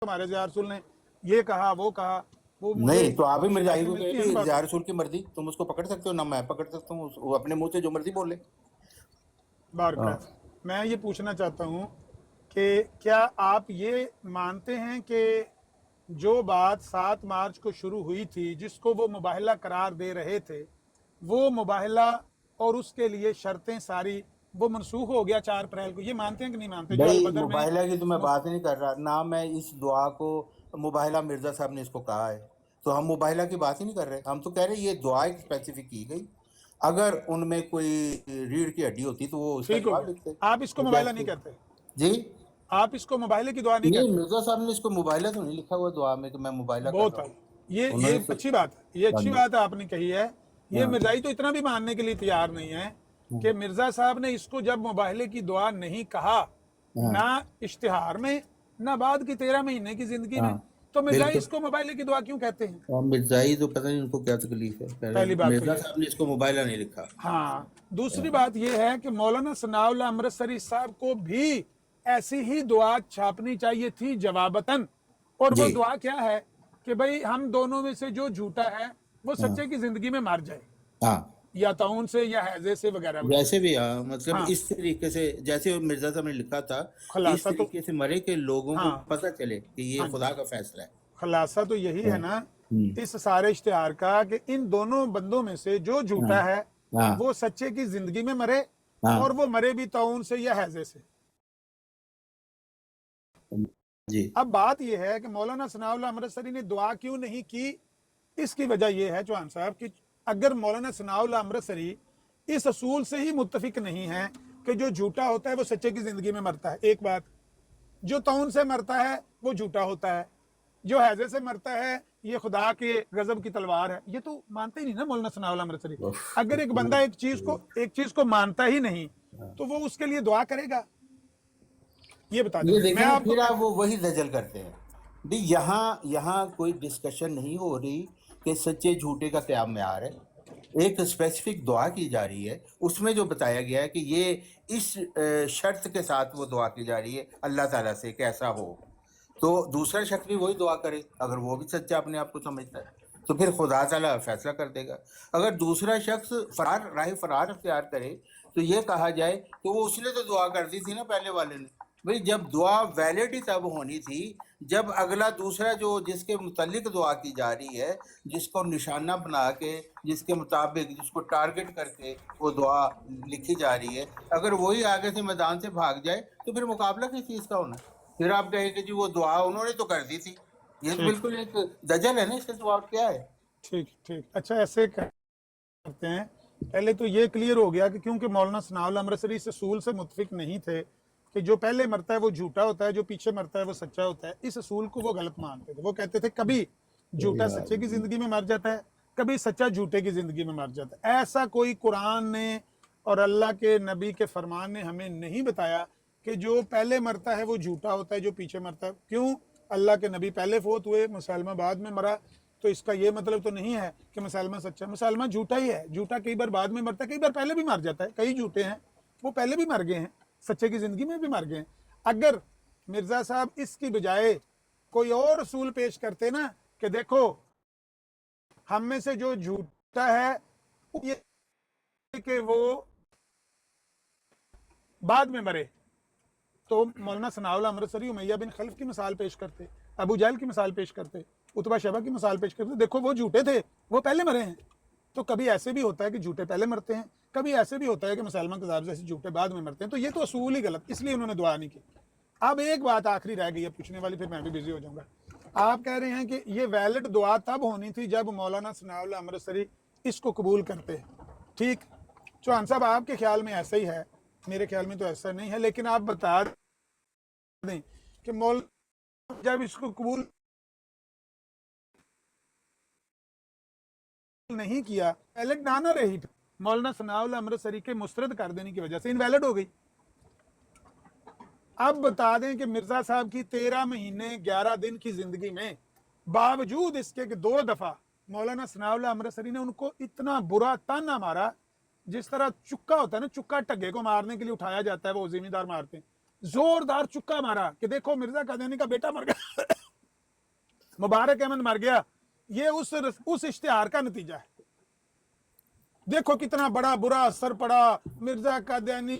तुम्हारे ज़िया रसूल ने ये कहा वो कहा, वो मुझे नहीं तो आप ही मिर्जाई को मिलती कहे है कि इन ज़िया बातों। रसूल की मर्जी, तुम उसको पकड़ सकते हो ना मैं पकड़ सकता हूँ, वो अपने मुंह से जो मर्जी बोले। हाँ। बारकत, मैं ये पूछना चाहता हूँ कि क्या आप ये मानते हैं कि जो बात 7 मार्च को शुरू हुई थी, जिसको वो मुबाहला करार दे रहे थे, वो मुबाहला और उसके लिए शर्तें सारी वो मनसूख हो गया 4 अप्रैल को? ये मानते हैं कि नहीं मानते? जो भाई अलबदर में मुबाहला की तो मैं मुस- बात ही नहीं कर रहा ना, मैं इस दुआ को मुबाहला मिर्जा साहब ने इसको कहा है, तो हम मुबाहला की बात ही नहीं कर रहे। हम तो कह रहे हैं ये दुआ एक स्पेसिफिक की गई, अगर उनमें कोई रीढ़ की हड्डी होती तो वो उसका ठीक हो जवाब गया, लिखते। आप इसको वो मुबाहला नहीं जैसे कहते? जी आप इसको मुबाहले की दुआ नहीं नहीं, कहते? मिर्जा साहब ने इसको मुबाहला तो नहीं लिखा हुआ दुआ में कि मैं मुबाहला कर बहुत रहा है, हूँ। ये उन्होंने तो अच्छी बात है, ये हाँ अच्छी जी, बात है आपने कही है। ये हाँ मिर्जाई तो इतना भी मानने के लिए तैयार नहीं है हाँ कि मिर्जा साहब ने इसको जब मुबाहले की दुआ नहीं कहा, हाँ ना इश्तिहार में, ना बाद की 13 महीने की जिंदगी हाँ, में, तो मिर्जाई बिल्कुल। इसको मुबाहले की दुआ क्यों कहते हैं? और मिर्जाई तो पता नहीं उनको क्या तकलीफ है, कह रहे पहली बात तो मिर्जा ये है। साहब ने इसको मुबाहला नहीं लिखा। हाँ, दूसरी हाँ बात यह है कि मौलाना सनाउल्लाह अमृतसरी साहब को भी ऐसी ही दुआ छापनी चाहिए थी जवाबतन। और जी, वो दुआ क्या है कि भाई हम दोनों में से जो झूठा है वो हाँ सच्चे की जिंदगी में मर जाए, हाँ, या ताउन से या हैजे से वगैरह वगैरह। जैसे भी हाँ, मतलब हाँ, इस तरीके से जैसे मिर्जा साहब ने लिखा था, इस खुलासा तो, तरीके से मरे कि लोगों को हाँ पता चले कि ये हाँ जी, खुदा का फैसला है। खुलासा तो यही है हाँ ना हम्म, इस सारे इश्तिहार का कि इन दोनों बंदों में से जो हाँ झूठा है हाँ वो सच्चे की जिंदगी में मरे, और हाँ वो मरे भी ताउन से या हैजे से। जी अब बात यह है कि मौलाना सनाउल्लाह अमृतसरी ने दुआ क्यों नहीं की? इसकी वजह यह है चौहान साहब कि अगर मौलाना सनाउल्लाह अमृतसरी इस असूल से ही मुत्तफिक नहीं है कि जो झूठा होता है वो सच्चे की जिंदगी में मरता है, एक बात, जो तौन से मरता है वो झूठा होता है, जो हैजे से मरता है ये खुदा के गजब की तलवार है, ये तो मानते ही नहीं ना मौलाना सनाउल्लाह अमृतसरी। उफ, अगर एक बंदा एक चीज को मानता ही नहीं तो वो उसके लिए दुआ करेगा? ये बता दें ये मुझे, मैं देखें ना, आपको फिर आप वो वही दजल करते हैं। भी यहाँ यहाँ कोई डिस्कशन नहीं हो रही कि सच्चे झूठे का क्या म्यार है। एक स्पेसिफिक दुआ की जा रही है, उसमें जो बताया गया है कि ये इस शर्त के साथ वो दुआ की जा रही है अल्लाह ताला से कि ऐसा हो, तो दूसरा शख्स भी वही दुआ करे। अगर वो भी सच्चा अपने आप को समझता है तो फिर खुदा ताला फैसला कर देगा। अगर दूसरा शख्स फरार राह फरार अख्तियार करे तो ये कहा जाए कि वो उसने तो दुआ कर दी थी ना पहले वाले ने। भाई जब दुआ वैलिड ही तब होनी थी जब अगला दूसरा जो जिसके मुतल्लिक दुआ की जा रही है, जिसको निशाना बना के, जिसके मुताबिक, जिसको टारगेट करके वो दुआ लिखी जा रही है, अगर वही आगे से मैदान से भाग जाए तो फिर मुकाबला किस चीज़ का होना? फिर आप कहें कि जी वो दुआ उन्होंने तो कर दी थी। ये तो ठीक बिल्कुल एक दजल है ना, इसका जवाब क्या है? ठीक ठीक, अच्छा ऐसे करते हैं, पहले तो ये क्लियर हो गया कि क्योंकि मौलाना सनाउल्लाह अमृतसरी इस असूल से मुतफिक नहीं थे कि जो पहले मरता है वो झूठा होता है, जो पीछे मरता है वो सच्चा होता है, इस असूल को वो गलत मानते थे। वो कहते थे कभी झूठा सच्चे की जिंदगी में मर जाता है, कभी सच्चा झूठे की जिंदगी में मर जाता है। ऐसा कोई कुरान ने और अल्लाह के नबी के फरमान ने हमें नहीं बताया कि जो पहले मरता है वो झूठा होता है, जो पीछे मरता है। क्यों? अल्लाह के नबी पहले फोत हुए, मुसलमा बाद में मरा, तो इसका ये मतलब तो नहीं है कि मुसलमान सच्चा। मुसलमान झूठा ही है, झूठा कई बार बाद में मरता है, कई बार पहले भी मर जाता है। कई झूठे हैं वो पहले भी मर गए हैं, सच्चे की जिंदगी में भी मर गए हैं। अगर मिर्जा साहब इसकी बजाय कोई और असूल पेश करते ना कि देखो हम में से जो झूठा है ये कि वो बाद में मरे, तो मौलाना सनाउल्लाह अमृतसरी उमैया बिन खल्फ की मिसाल पेश करते, अबू जहल की मिसाल पेश करते, उतबा शैबा की मिसाल पेश करते, देखो वो झूठे थे वो पहले मरे हैं। तो कभी ऐसे भी होता है कि झूठे पहले मरते हैं, कभी ऐसे भी होता है कि मुसलमान कज़ाब जैसे झूठे बाद में मरते हैं। तो ये तो असूल ही गलत, इसलिए उन्होंने दुआ नहीं की। अब एक बात आखिरी रह गई है पूछने वाली, फिर मैं भी बिजी हो जाऊंगा। आप कह रहे हैं कि ये वैलिड दुआ तब होनी थी जब मौलाना सनाउल्लाह अमृतसरी इसको कबूल करते। ठीक, चौहान साहब आपके ख्याल में ऐसा ही है, मेरे ख्याल में तो ऐसा नहीं है, लेकिन आप बता दें कि मौल जब इसको कबूल नहीं किया, वैलिड ना रही, मौलाना सनाउल्लाह अमृतसरी के मुस्तरद कर देने की वजह से इनवैलिड हो गई। अब बता दें कि मिर्जा साहब की 13 महीने 11 दिन की जिंदगी में बावजूद इसके कि 2 दफा मौलाना सनाउल्लाह अमृतसरी ने उनको इतना बुरा ताना मारा, जिस तरह चुक्का होता है ना, चुक्का टग्गे को मारने के लिए उठाया जाता है, वो जिम्मेदार मारते हैं, जोरदार चुक्का मारा कि देखो मिर्जा कादियानी का बेटा मर गया मुबारक अहमद मर गया, ये उस इश्तिहार का नतीजा है। देखो कितना बड़ा बुरा असर पड़ा मिर्जा कादियानी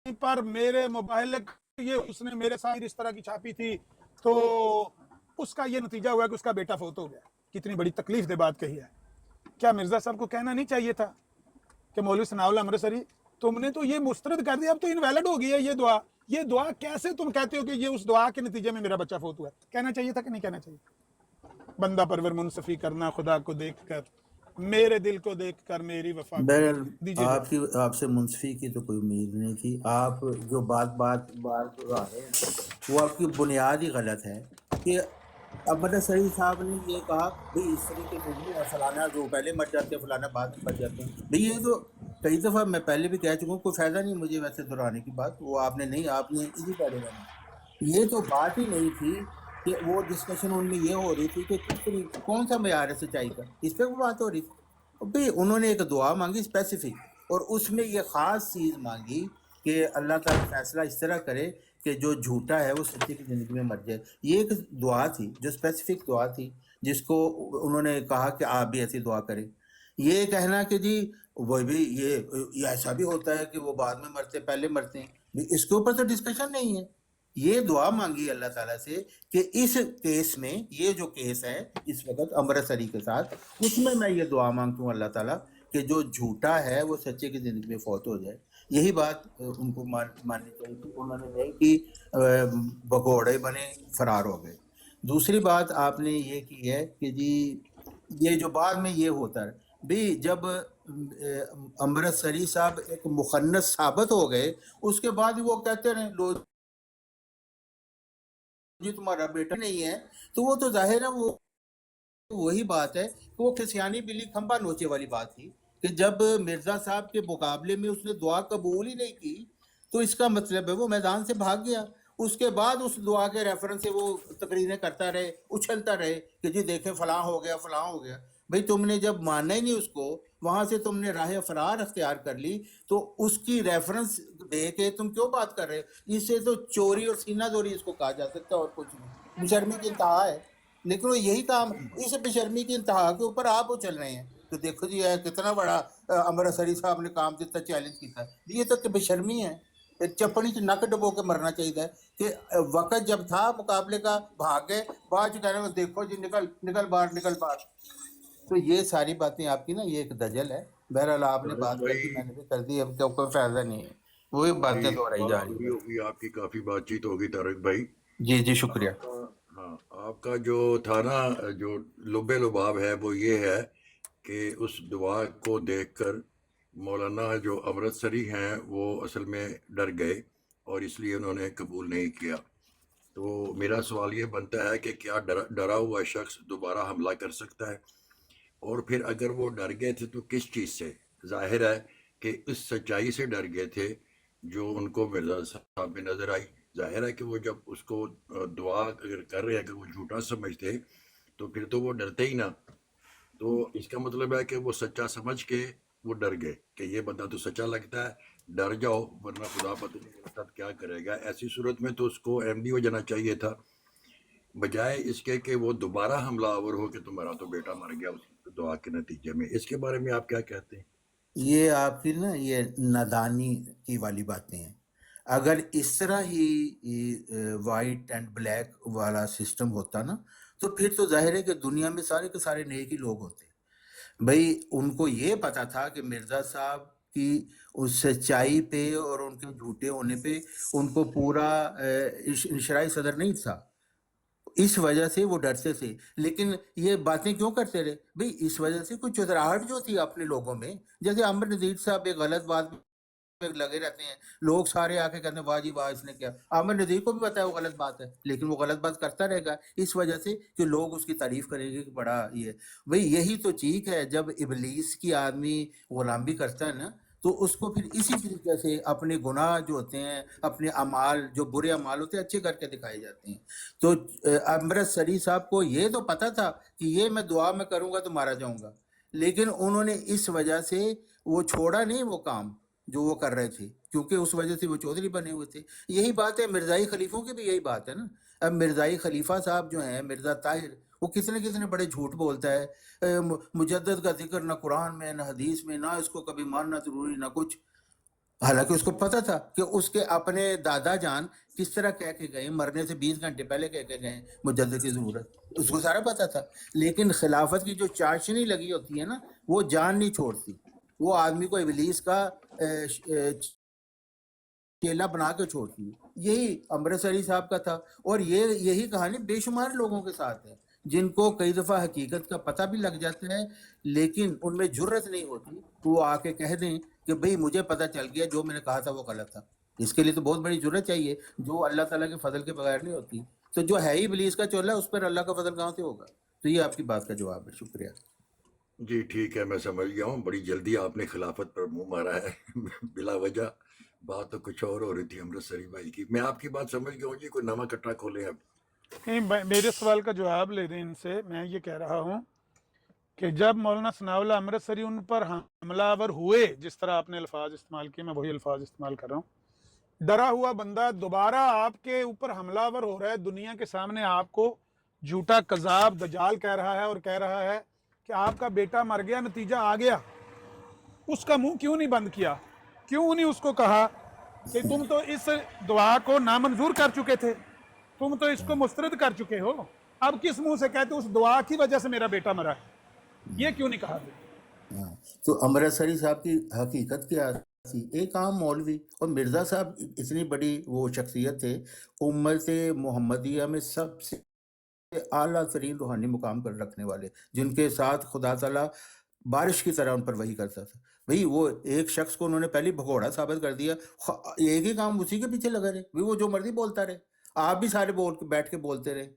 पर, मेरे मोबाइल ये उसने मेरे साथ इस तरह की छापी थी, तो उसका ये नतीजा हुआ कि उसका बेटा फौत हो गया। कितनी बड़ी तकलीफ दे बात कही है। क्या मिर्जा साहब को कहना नहीं चाहिए था कि मौलवी सनाउल्लाह अमृतसरी तुमने तो ये मुस्तरद कर दिया, अब तो इनवैलिड हो गई है ये दुआ कैसे तुम कहते हो कि ये उस दुआ के नतीजे में मेरा बच्चा फौत हुआ? कहना चाहिए था कि नहीं कहना चाहिए? बंदा परवर मुनसफी करना खुदा को देखकर, मेरे दिल को देखकर मेरी वफा। बहरहाल आपसे मुंसफी की तो कोई उम्मीद नहीं थी। आप जो बात आ रहे हैं वो आपकी बुनियाद ही गलत है कि अमृतसरी साहब ने ये कहा भाई इस तरीके से फलाना जो पहले मर जाते हैं फलाना बाद में मर जाते हैं। भाई ये तो कई दफ़ा मैं पहले भी कह चुका हूँ, कोई फ़ायदा नहीं मुझे वैसे दोहराने की बात, वो आपने इसी पहले करना। ये तो बात ही नहीं थी कि वो डिस्कशन उनमें ये हो रही थी कि कौन सा मयार है सच्चाई का, इस पर वो बात हो रही थी। भाई उन्होंने एक दुआ मांगी स्पेसिफिक, और उसमें ये ख़ास चीज़ मांगी कि अल्लाह ताला फैसला इस तरह करे कि जो झूठा है वो सच्चे की ज़िंदगी में मर जाए। ये एक दुआ थी जो स्पेसिफिक दुआ थी, जिसको उन्होंने कहा कि आप भी ऐसी दुआ करें। ये कहना कि जी वो भी ये ऐसा भी होता है कि वो बाद में मरते पहले मरते हैं, इसके ऊपर तो डिस्कशन नहीं है। ये दुआ मांगी अल्लाह ताला से कि इस केस में, ये जो केस है इस वक्त अमृतसरी के साथ, उसमें मैं ये दुआ मांगता हूँ अल्लाह ताला कि जो झूठा है वो सच्चे की ज़िंदगी में फौत हो जाए। यही बात उनको माननी चाहिए थी। उन्होंने नहीं कि भगोड़े बने फरार हो गए। दूसरी बात आपने ये की है कि जी ये जो बाद में ये होता है भी, जब अमृतसरी साहब एक मुखन्नस साबित हो गए उसके बाद वो कहते रहे लो जी तुम्हारा बेटा नहीं है, तो वो तो जाहिर है वो वही बात है कि वो खिसियानी बिल्ली खंबा नोचे वाली बात थी कि जब मिर्जा साहब के मुकाबले में उसने दुआ कबूल ही नहीं की तो इसका मतलब है वो मैदान से भाग गया। उसके बाद उस दुआ के रेफरेंस से वो तकरीरें करता रहे, उछलता रहे कि जी देखें फलां हो गया फलां हो गया। भाई तुमने जब माना ही नहीं उसको, वहां से तुमने राह फरार अख्तियार कर ली, तो उसकी रेफरेंस दे के तुम क्यों बात कर रहे हो? इससे तो चोरी और सीना जोरी इसको कहा जा सकता है और कुछ नहीं। बेशर्मी की इंतहा है, लेकिन वो यही काम, इस बेशर्मी की इंतहा के ऊपर आप वो चल रहे हैं। तो देखो जी कितना बड़ा अमृतसरी साहब ने काम दिता, चैलेंज किया, ये तो बेशर्मी है। चप्पनी च नक डबो के मरना चाहिए कि वक्त जब था मुकाबले का भाग गए, बाद कहने देखो जी निकल निकल बाहर निकल बाहर। तो ये सारी बातें आपकी ना ये एक दजल है। बहरहाल आपने बात कर दी, मैंने भी कर दी, अब क्या कोई फायदा नहीं है, वही बातें दोहराई जा रही है। होगी आपकी काफी बातचीत होगी तारिक भाई। जी शुक्रिया। हाँ, आपका जो था ना जो लुबे लुबाब है वो ये है कि उस दुआ को देखकर मौलाना जो अमृतसरी हैं वो असल में डर गए और इसलिए उन्होंने कबूल नहीं किया। तो मेरा सवाल ये बनता है कि क्या डरा हुआ शख्स दोबारा हमला कर सकता है? और फिर अगर वो डर गए थे तो किस चीज़ से? जाहिर है कि इस सच्चाई से डर गए थे जो उनको मिर्ज़ा साहब में नज़र आई। जाहिर है कि वो जब उसको दुआ अगर कर रहे हैं अगर वो झूठा समझते तो फिर तो वो डरते ही ना। तो इसका मतलब है कि वो सच्चा समझ के वो डर गए कि ये बंदा तो सच्चा लगता है, डर जाओ वरना खुदा पता नहीं मेरे साथ क्या करेगा। ऐसी सूरत में तो उसको अहमदी हो जाना चाहिए था, बजाय इसके कि वो दोबारा हमलावर हो कि तुम्हारा तो बेटा मर गया उस दुआ के नतीजे में। इसके बारे में आप क्या कहते हैं? ये आपकी ना ये नादानी की वाली बातें हैं। अगर इस तरह ही वाइट एंड ब्लैक वाला सिस्टम होता ना, तो फिर तो जाहिर है कि दुनिया में सारे के सारे नेक ही लोग होते। भाई उनको ये पता था कि मिर्जा साहब की उस सच्चाई पे और उनके झूठे होने पे उनको पूरा इशराई सदर नहीं था, इस वजह से वो डरते थे। लेकिन ये बातें क्यों करते रहे? भाई इस वजह से कुछ चुतराहट जो थी अपने लोगों में, जैसे अमर नज़ीर साहब एक गलत बात में लगे रहते हैं, लोग सारे आके कहते हैं वाह जी वाह इसने क्या। आमिर नज़ीर को भी पता है वो गलत बात है, लेकिन वो गलत बात करता रहेगा इस वजह से कि लोग उसकी तारीफ करेंगे कि बड़ा ये। भाई यही तो चीक है, जब इबलीस की आदमी गुलामी करता है ना, तो उसको फिर इसी तरीके से अपने गुनाह जो होते हैं, अपने अमाल जो बुरे अमाल होते हैं अच्छे करके दिखाए जाते हैं। तो अमृतसरी साहब को ये तो पता था कि ये मैं दुआ में करूँगा तो मारा जाऊँगा, लेकिन उन्होंने इस वजह से वो छोड़ा नहीं वो काम जो वो कर रहे थे। کیونکہ اس وجہ سے وہ چودھری بنے ہوئے تھے. یہی بات ہے مرزائی خلیفوں کی بھی یہی بات ہے نا. اب مرزائی خلیفہ صاحب جو ہیں مرزا طاہر وہ کتنے بڑے جھوٹ بولتا ہے. مجدد کا ذکر نہ قرآن میں نہ حدیث میں، نہ اس کو کبھی ماننا ضروری نہ کچھ. حالانکہ اس کو پتہ تھا کہ اس کے اپنے دادا جان کس طرح کہہ کے گئے، مرنے سے 20 گھنٹے پہلے کہہ کے گئے مجدد کی ضرورت، اس کو سارا پتہ تھا. لیکن خلافت کی جو چاشنی لگی ہوتی ہے نا وہ جان نہیں چھوڑتی، وہ آدمی کو ابلیس کا چیلا بنا کے چھوڑتی ہے. یہی امرت علی صاحب کا تھا. اور یہی کہانی بے شمار لوگوں کے ساتھ ہے جن کو کئی دفعہ حقیقت کا پتہ بھی لگ جاتا ہے لیکن ان میں جرت نہیں ہوتی کہ وہ آ کے کہہ دیں کہ بھئی مجھے پتہ چل گیا جو میں نے کہا تھا وہ غلط تھا. اس کے لیے تو بہت بڑی جرت چاہیے جو اللہ تعالیٰ کے فضل کے بغیر نہیں ہوتی. تو جو ہے ہی ابلیس کا چولہا اس پر اللہ کا فضل کہاں سے ہوگا. تو یہ آپ کی بات کا جواب ہے. شکریہ. جی ٹھیک ہے، میں سمجھ گیا ہوں. بڑی جلدی آپ نے خلافت پر منہ مارا ہے بلا وجہ. بات تو کچھ اور ہو رہی تھی امرت سری بھائی کی. میں آپ کی بات سمجھ گیا ہوں جی. کوئی نواں کٹا کھولیں اب. نہیں، میرے سوال کا جواب لے دیں ان سے. میں یہ کہہ رہا ہوں کہ جب مولانا ثناء اللہ امرتسری ان پر حملہ آور ہوئے، جس طرح آپ نے الفاظ استعمال کیے میں وہی الفاظ استعمال کر رہا ہوں، ڈرا ہوا بندہ دوبارہ آپ کے اوپر حملہ آور ہو رہا ہے، دنیا کے سامنے آپ کو جھوٹا کذاب دجال کہہ رہا ہے اور کہہ رہا ہے کہ آپ کا بیٹا مر گیا، نتیجہ آ گیا. اس کا منہ کیوں نہیں بند کیا؟ کیوں نہیں اس کو کہا کہ تم تو اس دعا کو نامنظور کر چکے تھے، تم تو اس کو مسترد کر چکے ہو، اب کس منہ سے کہتے اس دعا کی وجہ سے میرا بیٹا مرا ہے؟ یہ کیوں نہیں کہا؟ تو امرتسری صاحب کی حقیقت کیا تھی؟ ایک عام مولوی. اور مرزا صاحب اتنی بڑی وہ شخصیت تھے، امت محمدیہ میں سب سے اعلیٰ ترین روحانی مقام پر رکھنے والے، جن کے ساتھ خدا تعالیٰ بارش کی طرح ان پر وحی کرتا تھا. بھئی وہ ایک شخص کو انہوں نے پہلی بھگوڑا ثابت کر دیا، ایک ہی کام اسی کے پیچھے لگا رہے. وہ جو مرضی بولتا رہے، آپ بھی سارے بیٹھ کے بولتے رہے.